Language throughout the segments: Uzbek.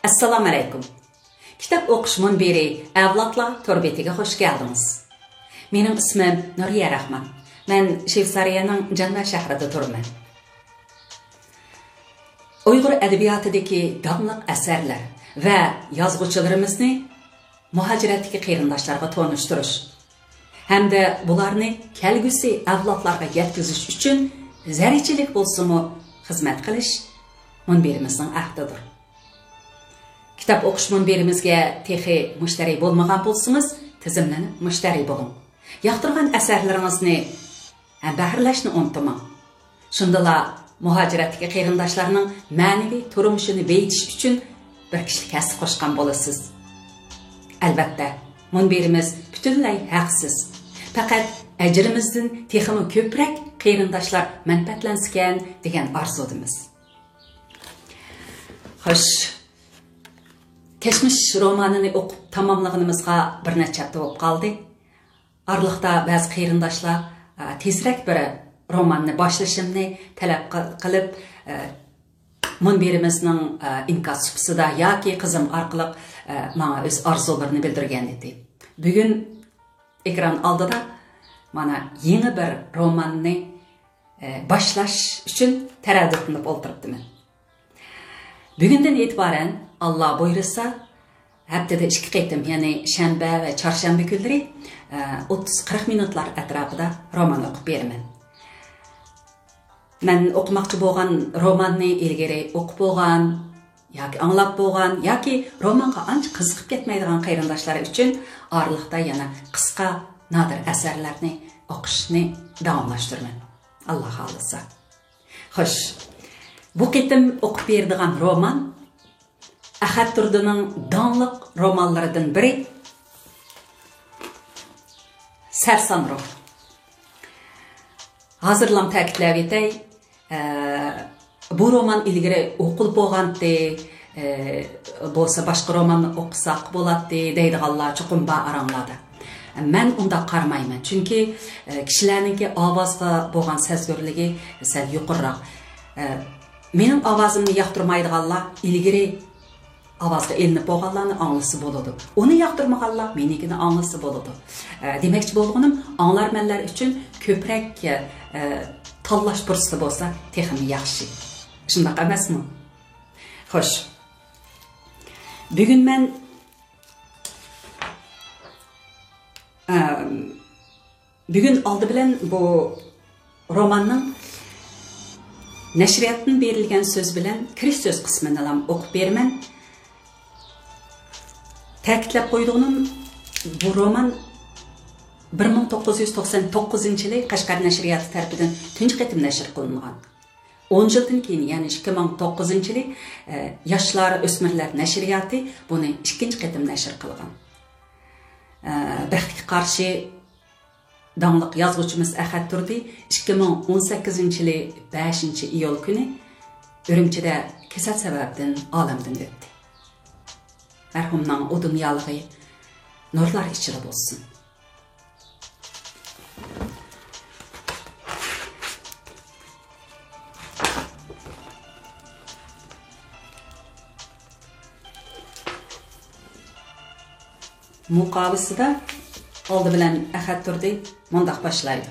Assalamu alaikum. Kitap o'qish munbiri avlodlar torbetiga xush keldingiz. Mening ismim Nuriya Rahman. Men Shveysariyaning Janna shahrida turman. Uyg'ur adabiyotidagi davomli asarlar va yozuvchilarimizni muhojiratdagi qarindoshlarga tanishtirish hamda bularni kelgusi avlodlarga yetkazish uchun zararchilik bo'lsa-mu xizmat qilish munbirimizning ahdidir. Kitap o'qish munbirimizga texi mushtari bo'lmagan bo'lsangiz, tizimlanib mushtari bo'ling. Yoqtirgan asarlaringizni bahrlashni unutmang. Shundala muhojiratdagi qarindoshlarning ma'naviy turmushini beyitish uchun bir kishilik kasb qo'shgan bo'lasiz. Albatta, munbirimiz butunlay haqsiz. Faqat ajrimizdan texmi ko'proq qarindoshlar manfaatlansin degan orzudimiz. Xo'sh, Keşmiş romanını o'qib tamamlaganimizga bir necha hafta bo'lib qoldi. Arlıqda ba'zi qarindoshlar tezroq bir romanni boshlashimni talab qilib, munbirimizning inkas suhbatida yoki qizim orqali menga o'z orzularini bildirgan edi. Bugun ekran oldida mana yangi bir romanni boshlash uchun taraddudlanib o'tiribman. Bugundan e'tiboran Allah buyursa haftada 2 qaytim, ya'ni shanba va chorshanba kunlari 30-40 minutlar atrofida roman o'qib beraman. Men o'qimoqchi bo'lgan romanni ilgari o'qib bo'lgan yoki anglab bo'lgan yoki romanga ancha qiziqib ketmaydigan qarindoshlar uchun orliqda yana qisqa nadir asarlarni o'qishni davomlashtiraman. Alloh xolisa. Xo'sh, bu qitim o'qib beradigan roman Ahad Turdining donliq romanlaridan biri Sarson ruh. Hozirlam ta'kidlab etay, bu roman ilgari o'qilib bo'lgandi, bo'lsa boshqa romanni o'qisak bo'ladi deydiganlar cho'qim bor aramlarda. Men unda qarmayman, chunki kishilarning ovozga bo'lgan sezgirligi sal yuqoriroq. Mening ovozimni yoqtirmaydiganlar ilgari avazga elinib bo'lganlarni anglisi bo'ladi. Uni yoqtirmaganlar menikini anglisi bo'ladi. Demakchi bo'lganim, anglarmanlar uchun ko'proq tanlash fursati bo'lsa, texnik yaxshi. Shunday emasmi? Xo'sh. Bugun men bugun oldi bilan bu romanning nashriyatdan berilgan so'z bilan kirish so'z qismini ham o'qib beraman. Ta'kidlab qo'yduğum bu roman 1999-yili Qashqar nashriyati tarafidan tunji qatim nashr qilingan. 10 yildan keyin, ya'ni 2009-yili Yoshlar o'smirlar nashriyati buni ikkinchi qatim nashr qilgan. Baxtga qarshi donliq yozuvchimiz Ahad Turdi 2018-yili 5-iyul kuni Urumchida kasal sababdan olamdan o'tdi. Merhumdan o dünyalığı nurlar içinde olsun. Muqabısı da oldu bilen Ahad Turdi mundaq başlaydı.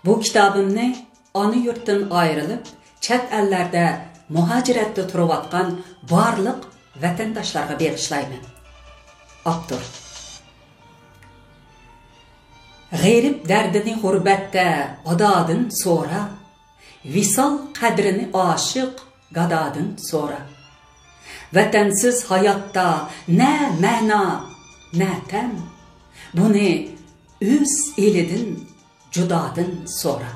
Bu kitabımni ana yurtdan ayrılıp chet ellarda muhojiratda turayotgan barliq vatandoshlarga bag'ishlayman. Avtor. G'ayrib dardini g'urbatda adodin so'ra, visol qadrini oshiq gadodin so'ra. Vatansiz hayotda na ma'no, na tam, buni o'z elidan judodin so'ra.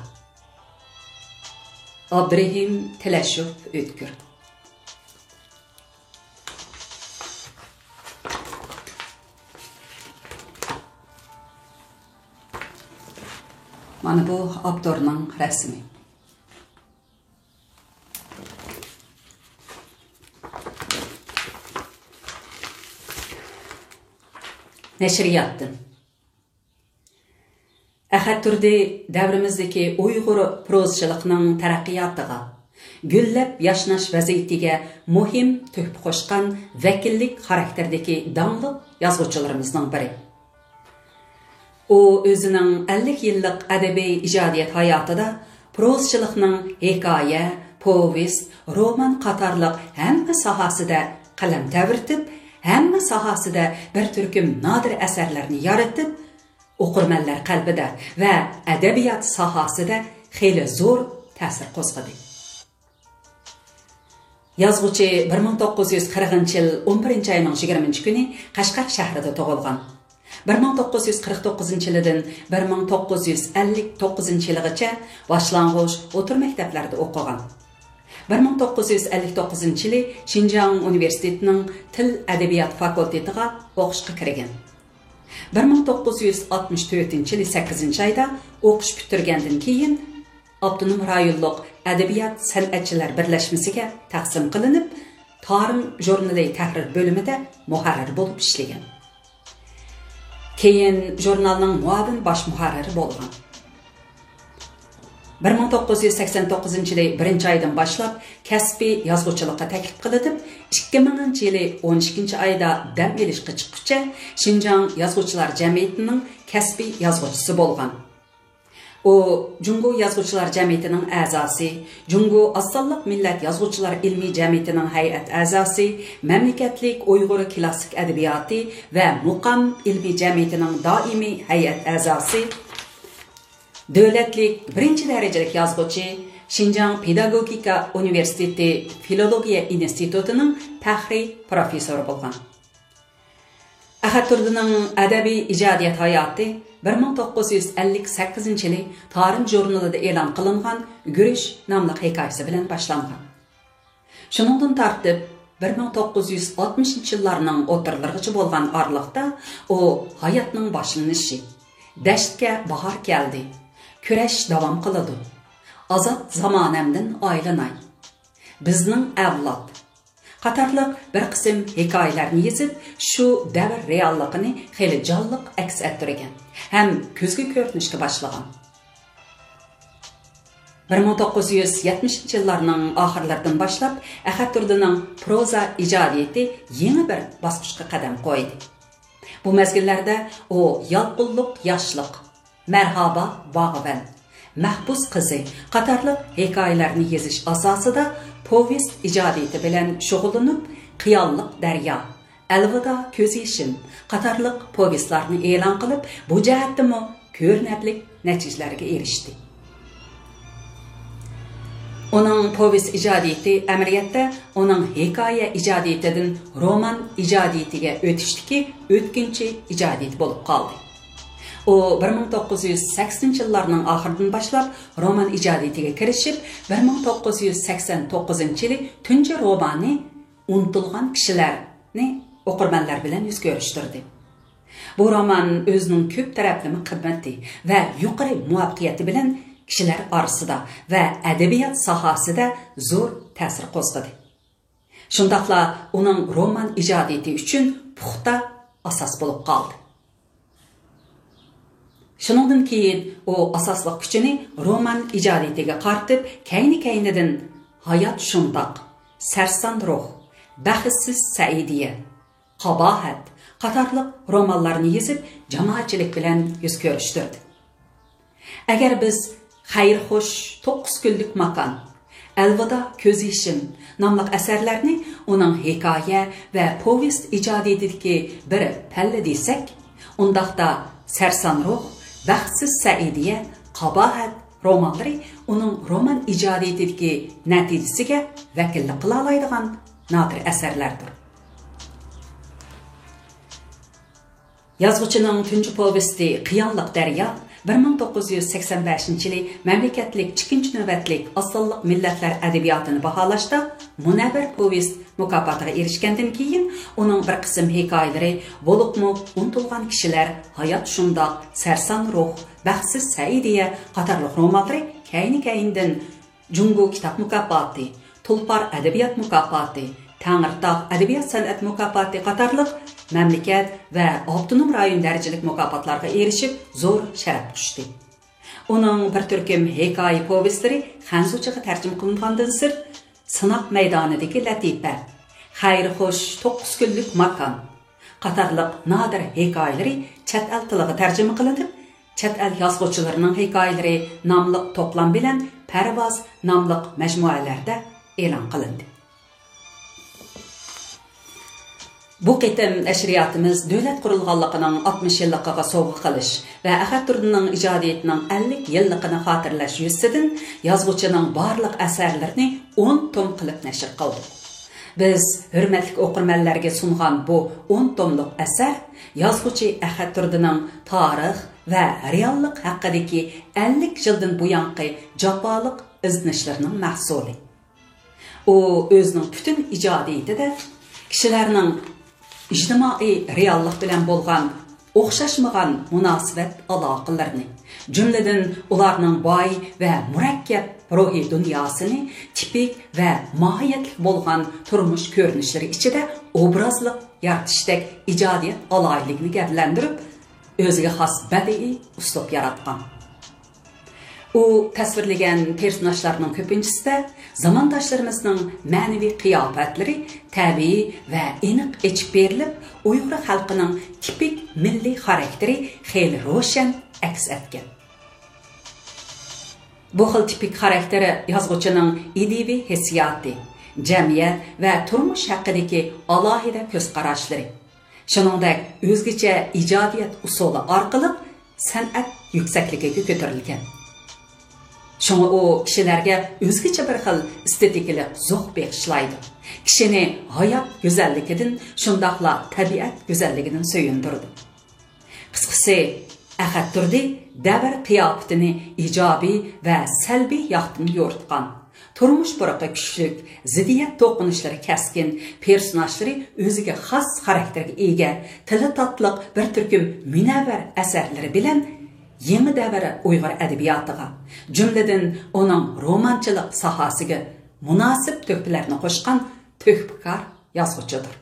Abdurahim Tilashov O'tkir. Mana bu avtorning rasmi. Nashriyatdan. Ahad Turdi davrimizdagi Uyg'ur prozchilikning taraqqiyotiga, güllep yaşnaş vaziyetiga muhim töhfə qoşqan vakillik xarakterdeki dаңlıq yazğıçılarımızdan biri. O özünün 50 yıllık ədəbi icadiyet hayatında prozçılıqның hekaye, povest, roman qatarlıq həmmə sahasida qalam təvirtib, həmmə sahasida bir türküm nadir əsərlərini yaratıb, oqurmanlar qalbida və ədəbiyyat sahasida xeyli zor təsir qozğadı. Yazğıcı 1940 yıl 11 ayının 20 günü Qashqar şəhrində doğulğan. 1949 yıldan 1959 yılgacha başlanğıç otur məktəblərdə oxugan. 1959 yılı Şinjan Universitetinin Til Ədəbiyyat Fakültetiga oquşqa kirgan. 1964 yılı 8 ayda oquş bitirgandan keyin Abdunum rayonluq Ədəbiyyat Sənətçilər Birləşməsiga təqsim qilinib, Tarım jurnali təhrir bölümündə muharrir olub işləgan. Keyin jurnalның muavin baş muharriri bolğan. 1989 yılı 1 aydan başlap kəsbi yazğıçılıqqa təklif qılınıb, 2000 yılı 12 ayda dəm elişqə çıxqıça Şinjan Yazğıçılar Cəmiyyətinin kəsbi yazğıçısı bolğan. O, Cungo Yazğıçılar Cəmiyyətinin əzası, Cungo Azsallıq Millət Yazğıçılar İlmi Cəmiyyətinin həyət əzası, Məmləkətlik Uyğur Klassik Ədəbiyyatı və Muqam İlmi Cəmiyyətinin daimi həyət əzası, Dövlətlik 1-ci dərəcəlik yazğıcı, Şinjan Pedagogika Universiteti Filologiya İnstitutunun təxri professoru bolğan. Əhətturdunun ədəbi icadiyyat hayatı 1958 yılı Tarım jurnalida e'lon qilingan Gürüş namlıq hekayesi bilan başlanğan. Şuningdan tartib 1960 yıllarının o'tirlargacha bo'lgan araliqda o hayotning boshlanishi, dashtga bahor keldi, kurash davom qiladi, azod zamonamdan aylanay, bizning avlod qatarlıq bir qism hikoyalarni yezib, shu davr realligini xeyli jonliq aks ettirgan, ham ko'zga ko'rinishga boshlagan. 1970 yillarning oxirlaridan boshlab Əhətturdunun proza ijodiyati yangi bir bosqichga qadam qo'ydi. Bu mezgillarda o yalqulluq yoshliq, Marhaba Bağıvan, Mahbus qizi qatarlıq hikoyalarni yezish asosida povest ijodiyati bilan shug'ullanib, Qiyonliq daryo, Alvida ko'z yashim qatarlıq povestlarni e'lon qilib, bu jihatdami ko'rinarli natijalarga erishdi. Onun povest ijodiyati amaliyotda onun hikoya ijodiyatidan roman ijodiyatiga o'tishdiki, o'tkinchi ijodiyat bo'lib qoldi. O 1980 yıllarının ahiridan başlap roman ijodiyatiga kirishib, 1989 yılı tunji romani unutilgan kishilarni o'qirmanlar bilan yuz ko'rishtirdi. Bu roman o'zining ko'p taraflama qimmatli va yuqori muvaffaqiyati bilan kishilar orasida va adabiyot sohasida zo'r ta'sir qo'zg'adi. Shundaqla uning roman ijodiyati uchun puxta asos bo'lib qoldi. Şuningdan keyin o asosliq kuchini roman ijodiyatiga qaratib, kayni-kaynidan Hayot shundoq, Sarson ruh, Baxtsiz Saidiya, Qabohat qatorliq romanlarni yozib, jamoatchilik bilan yuz ko'rishtirdi. Agar biz Xayrxush 9 kunlik makon, Alvida ko'z yashim nomli asarlarni uning hikoya va povest ijodiyatidagi bir palla desak, undaqda Sarson ruh, Baxtsiz Saidiya, Qabohat romanlari uning roman ijodiyatidagi natijasiga vakillik qila oladigan nadir asarlardir. Yazğıçının tunji povesti Qiyonliq daryo 1985 yılı Məmləkətlik 2-ci növbətlik Asıllıq Millətlər ədəbiyyatını bahalashda Munavvar povest mukofotiga erishgandan keyin uning bir qism hikoyalari bo'libmi unutilgan kishilar, Hayot shundoq, Sarson ruh, Baxtsiz Saidiya qatorliq romanlari kayni-kayindan Jungo kitob mukofoti, Tulpar adabiyot mukofoti, Tangirtog adabiyot san'at mukofoti qatorliq mamlakat va avtonom rayon darajalik mukofotlarga erishib, zo'r sharaf quchdi. Uning bir turkum hikoya povestlari xanzuchaga tarjima qilingandan so'ng sınaq meydanidagi latifa, xayri xo'sh 9 kunlik makon qatorliq nodir hikoyalari chet el tiliga tarjima qilinib, chet el yozuvchilarining hikoyalari nomli to'plam bilan Parvoz nomli majmualarda e'lon qilindi. Bu qitim nashriyatimiz davlat qurilganligining 60 yilligiga sovg'a qilish va Ahad Turdining ijodiyatining 50 yilligini xotirlash yuzasidan yozuvchining barliq asarlarini 10 tom qilib nashr qildik. Biz hurmatli o'qirmanlarga sungan bu 10 tomlik asar yozuvchi Ahad Turdining tarix va reallik haqidagi 50 yildan buyangi jafoliq izlanishlarining mahsuli. U o'zining butun ijodiyatida kishilarning ijtimoiy reallik bilan bo'lgan o'xshashmagan munosabat aloqalarini, jumladan ularning boy va murakkab ruhiy dunyosini tipik va mohiyatli bo'lgan turmush ko'rinishlari ichida obrazliq yaratishdek ijodiyat aloyligini gavlandirib, o'ziga xos badiiy uslub yaratgan. U tasvirlagan personajlarning ko'pinchisi zamondoshlarimizning ma'naviy qiyofatlari tabiiy va aniq echib berilib, Uyg'ur xalqining tipik milliy xarakteri xeyli ro'shan aks etgan. Bu xil tipik xarakteri yozuvchining ideviy hissiyoti, jamiyat va turmush haqidagi alohida ko'z qarashlari, shuningdek o'zgacha ijodiyat usuli orqali san'at yuksakligiga ko'tarilgan. Şoňa o kishilarga o'zgacha bir xil estetikalik zo'q bag'ishlaydi. Kishini hayot go'zalligidan, shundaqla tabiat go'zalligidan so'yindirdi. Qisqasi, Ahad Turdi davr qiyofatini ijobiy va salbiy yoqdan yo'ritgan. Turmush puraqi kuchlik, ziddiyat to'qinishlari kaskin, personajlari o'ziga xos xarakterga ega, tili tatliq bir turkum munavvar asarlari bilan yangi davr Uyg'ur adabiyotiga, jumladan uning romanchilik sohasiga munosib to'plarni qo'shgan to'hbakor yozuvchidir.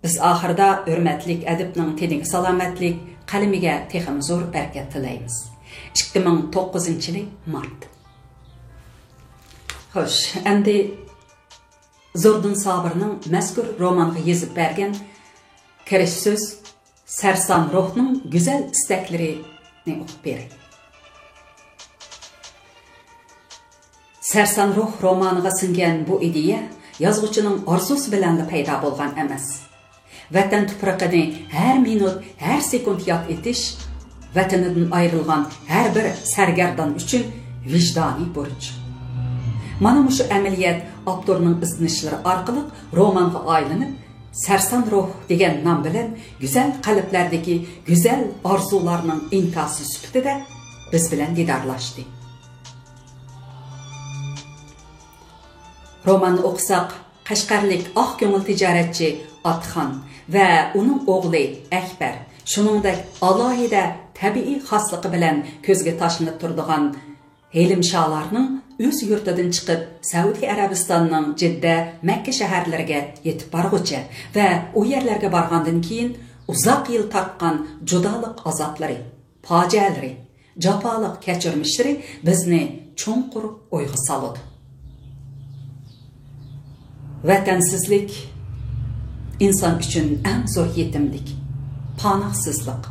Biz oxirida hurmatli adibning teniga salomatlik, qalamiga texim zo'r barakat tilaymiz. 2009-yil mart. Xo'sh, endi Zordun Sabirning mazkur romanga yozib bergan kirish so'z Sarson ruhning go'zal istaklarini o'qib beray. Sarson ruh romaniga singan bu ideya yozuvchining orzusi bilan paydo bo'lgan emas. Vatan tuprog'ini har minut, har sekund yod etish, vatanidan ayrilgan har bir sargardon uchun vijdoniy burch. Mana shu amaliyat avtorning izlanishlari orqali romanga aylanib, Sarson ruh degan nom bilan go'zal qalblardagi go'zal orzularning inkosi sifatida biz bilan didorlashdi. Romanni o'qisak, Qashqarlik oq ko'ngil tijoratchi Otxon va uning o'g'li Akbar, shuningdek alohida tabiiy xosligi bilan ko'zga tashlanib turadigan Helimsholarning o'z yurtidan chiqib Saudiya Arabistonning Jidda, Makka shaharlariga yetib borguncha va u yerlarga borgandan keyin uzoq yil tortgan judolik azoblari, fojialari, jafoliq kechirmishlari bizni cho'nqur o'yga soladi. Vatansizlik inson uchun eng zo'r yetimlik, panohsizlik.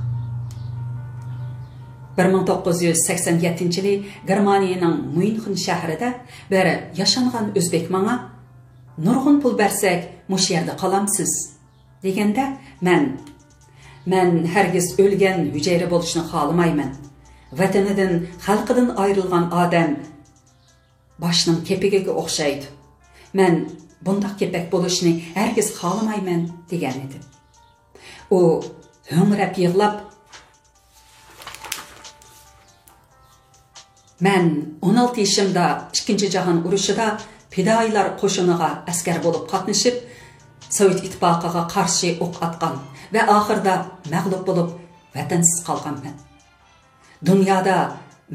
1987-yili Germaniyaning München shahrida bir yashangan o'zbek menga nurg'un pul bersak, mush yerda qolamsiz deganda men hargiz o'lgan hujayra bo'lishni xohlamayman. Vatanidan, xalqidan ayrilgan odam boshning kepigiga o'xshaydi. Men bundaq kepak bo'lishni hargiz xohlamayman degan edi. U ho'ngrab yig'lab, men 16 yoshimda 2-jahon urushida fidoilar qo'shiniga askar bo'lib qatnashib, Sovet ittifoqiga qarshi o'q atgan va oxirida mag'lub bo'lib vatansiz qolganman. Dunyoda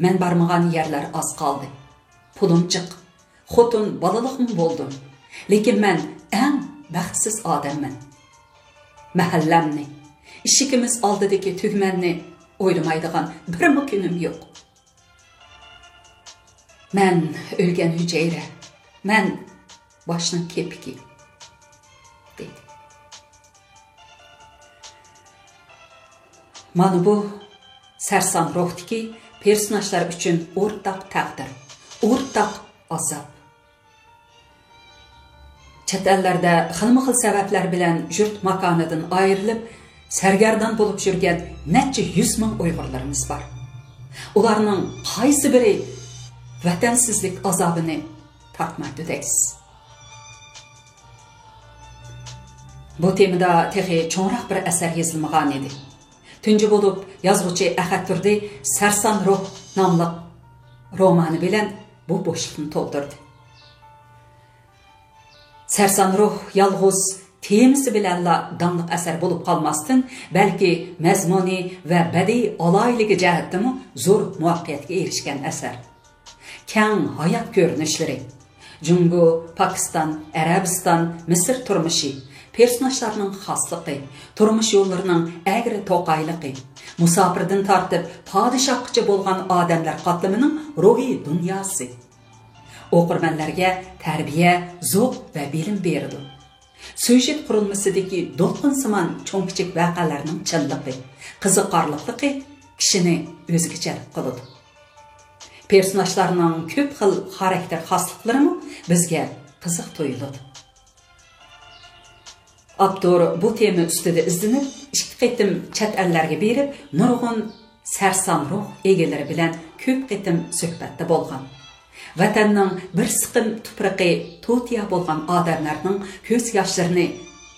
men barmagan yerlar oz qoldi. Pulim chiq, xotin, bolaliqim bo'ldi. Lekin men eng baxtsiz odamman. Mahallamni, ishikimiz oldidagi tugmanni o'ylamaydigan bir kunim yo'q. Mən ölgən hüceyrə, mən başının kepiki, deydi. Mana bu sərsam ruhdaki personajlar üçün ortaq təqdir, ortaq azab. Chet ellərdə xilma-xil səbəblər bilən yurt makanıdan ayrılıb, sərgərdan olub жүрgən neçə 100 min Uyğurlarımız var. Ularının qaysı biri vətənsizlik azabını tartmaqda deysiz. Bu temada texi çoğraq bir əsər yazılmağan idi. Tüncü olub yazğıcı Əxətürdi Sərsan Ruh namlıq romanı bilən bu boşluğunu toldurdu. Sərsan Ruh yalğız temisi bilenla danlıq əsər olub qalmasın, bəlkə məzmuni və bədii alaylығы cəhətdimi zor muvaffəqiyyətə erişkən əsər. Kən hayat görünüşləri, Cungu, Pakistan, Ərəbistan, Mısır turmuşu, personajlarının xaslığı, turmuş yollarının əgri toqaylığı, musafirdən tartıb padişahqıcı bolğan adamlar qatlımının ruhi dünyası. Oqurmanlarga tərbiyə, zoq və bilim berdi. Süjet qurulmasıdaki dolqunsiman çoğ-kiçik vaqalarının çınlığı, qiziqarlıqlığı kişini özgə cəlb qılıdı. Personajlarının köp xil xarakter xaslıqlarını bizga qiziq tuyuldu. Abdur bu tema üstüde izlenip, ikki qitim chet ellarga berib, nurg'un sərsam ruh egeleri bilen köp qitim söhbətdə bolğan. Vatanның bir sıqım tupraqı to'tiya bolğan adamlarning ko'z yoshlarını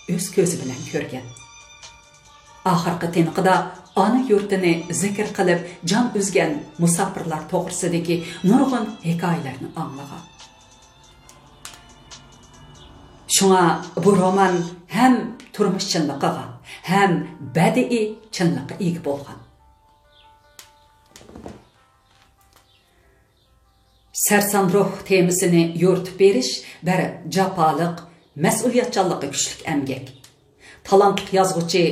öz ko'zi bilan ko'rgan. Axirqi teniqida ana yurtini zikr qilib, jon uzgan musafirlar to'g'risidagi nurg'un hikoyalarni anlagan. Şuna bu roman hem turmuş çınlıqıga, hem bədii çınlıqı ega bolğan. Sərsan ruh temisini yoritib berish bir japalıq, məsuliyyətçanlığı güclük əmgək. Talantlıq yazğıcı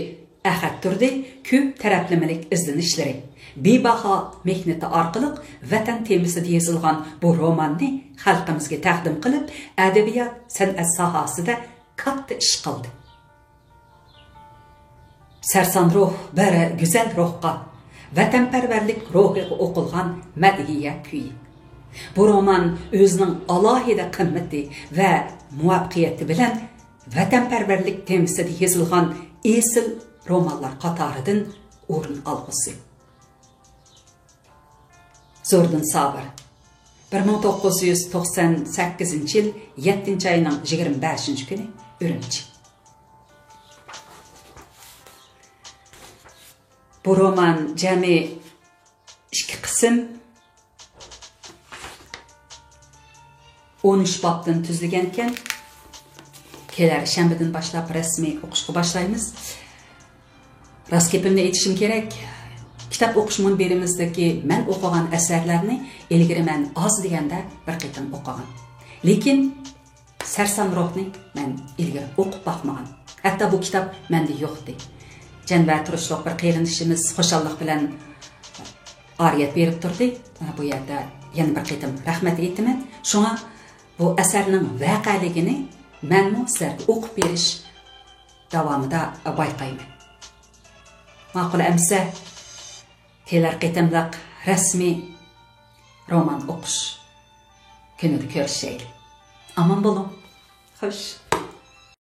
Əxətürdi köp tərəfləməlik izlenişləri, bebaha mehneti arqılıq vətən temisida yazılğan bu romanni xalqimizga təqdim qilib, ədəbiyyat sənət sahasida katta iş qildi. Sərsan ruh bir güzel ruhqa, vətənpərvərlik ruhiga o'qilgan madhiya kuyi. Bu roman özünün alohida qimmati və muvaffaqiyati bilan vətənpərvərlik temisida yazılğan esil romanlar qatarıdan o'rin alğısı. Zordun Sabir 1998 yıl 7 ayının 25 günü Ürümçi. Bu roman cəmi 2 qism 13 babdan tüzülgənken keler şənbədən başlap resmi oquşqa başlayımız. Raskepimni etişim gerek. Kitap oquşumun berimizdeki mən oqıған əsərlərini ilgiri mən az degəndə bir qitim oqıған. Lekin Sərsan ruhni mən ilgiri oqıb baxmağan. Hatta bu kitap məndə yoxdu. Cənbə turuşluq bir qeyrinişimiz xoşallıq bilən ariyet berib turdu. Bu yerdə yana bir qitim rəhmət etmən. Şuna bu əsərinin vəqəligini mənmu sizlərə oqub beriş davamında bayqayman. Maqul əmsə kelar qitimliq rasmi roman o'qish kunida ko'rishaylik. Aman bo'lin. Xo'sh.